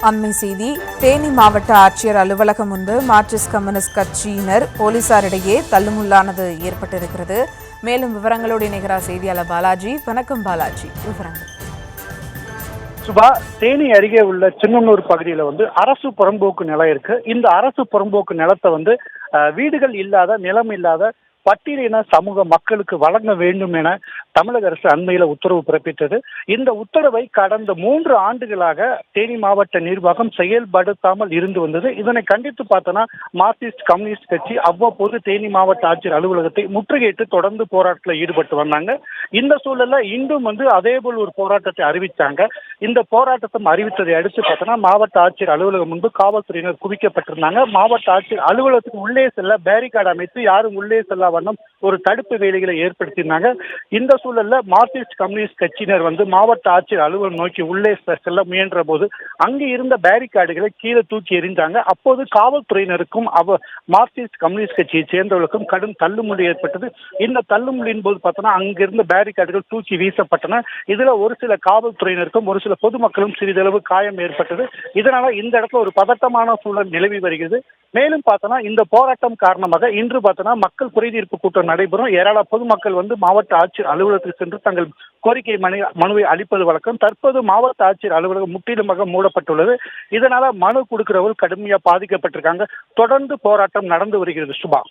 அண்மை செய்தி. தேனி மாவட்ட ஆட்சியர் அலுவலகம் முன்பு மார்க்சிஸ்ட் கம்யூனிஸ்ட் கட்சியினர் போலீசாரிடையே தள்ளுமுள்ளானது ஏற்பட்டிருக்கிறது. மேலும் விவரங்களோடு இணைகிறார் செய்தியாளர் பாலாஜி. வணக்கம் பாலாஜி, விவரங்கள். சுபா, தேனி அருகே உள்ள சின்னனூர் பகுதியில் அரசு புறம்போக்கு நிலம் இருக்கு. இந்த அரசு புறம்போக்கு நிலத்தை வீடுகள் இல்லாத, நிலம் இல்லாத பட்டியலின சமூக மக்களுக்கு வழங்க வேண்டும் என தமிழக அரசு அண்மையில உத்தரவு பிறப்பித்தது. இந்த உத்தரவை கடந்த 3 ஆண்டுகளாக தேனி மாவட்ட நிர்வாகம் செயல்படுத்தாமல் இருந்து வந்தது. இதனை கண்டித்து பார்த்தோன்னா மார்க்சிஸ்ட் கம்யூனிஸ்ட் கட்சி அவ்வப்போது தேனி மாவட்ட ஆட்சியர் அலுவலகத்தை முற்றுகையிட்டு தொடர்ந்து போராட்டத்தில் ஈடுபட்டு வந்தாங்க. இந்த சூழல்ல இன்றும் அதேபோல் ஒரு போராட்டத்தை அறிவித்தாங்க. இந்த போராட்டத்தை அறிவித்ததை அடுத்து பார்த்தோன்னா மாவட்ட ஆட்சியர் அலுவலகம் முன்பு காவல்துறையினர் குவிக்கப்பட்டிருந்தாங்க. மாவட்ட ஆட்சியர் அலுவலகத்துக்கு உள்ளே செல்ல பேரிகார்டு அமைத்து யாரும் உள்ளே செல்ல வண்ணம் ஒரு தடுப்பு வேலைகளை ஏற்படுத்தினாங்க. இந்த சூழல்ல மார்க்சிஸ்ட் கம்யூனிஸ்ட் கட்சியினர் மாவட்ட ஆட்சியர் அலுவலகம் நோக்கி உள்ளே செல்ல முயன்ற போது அங்கு இருந்த பேரிகார்டுகளை கீழே தூக்கி எறிந்தாங்க. அப்போது காவல்துறையினருக்கும் மார்க்சிஸ்ட் கம்யூனிஸ்ட் கட்சியை சேர்ந்தவர்களுக்கும் கடும் தள்ளுமுள்ளு ஏற்பட்டது. இந்த தள்ளுமுள்ளின் போது பார்த்தோன்னா அங்கிருந்த பேரிகார்டுகள் தூக்கி வீசப்பட்டன. இதுல ஒரு சில காவல்துறையினருக்கும் ஒரு சில பொதுமக்களும் சிறிதளவு காயம் ஏற்பட்டது. இதனால இந்த இடத்துல ஒரு பதட்டமான சூழல் நிலவி வருகிறது. மேலும் பார்த்தோன்னா இந்த போராட்டம் காரணமாக இன்று பார்த்தோன்னா மக்கள் குறைதீர்ப்பு கூட்டம் நடைபெறும். ஏராள பொதுமக்கள் மாவட்ட ஆட்சியர் அலுவலகத்துக்கு சென்று தங்கள் கோரிக்கை மனுவை அளிப்பது வழக்கம். தற்போது மாவட்ட ஆட்சியர் அலுவலகம் முற்றிலுமாக மூடப்பட்டுள்ளது. இதனால மனு கொடுக்கிறவர்கள் கடுமையா பாதிக்கப்பட்டிருக்காங்க. தொடர்ந்து போராட்டம் நடந்து வருகிறது. சுபா.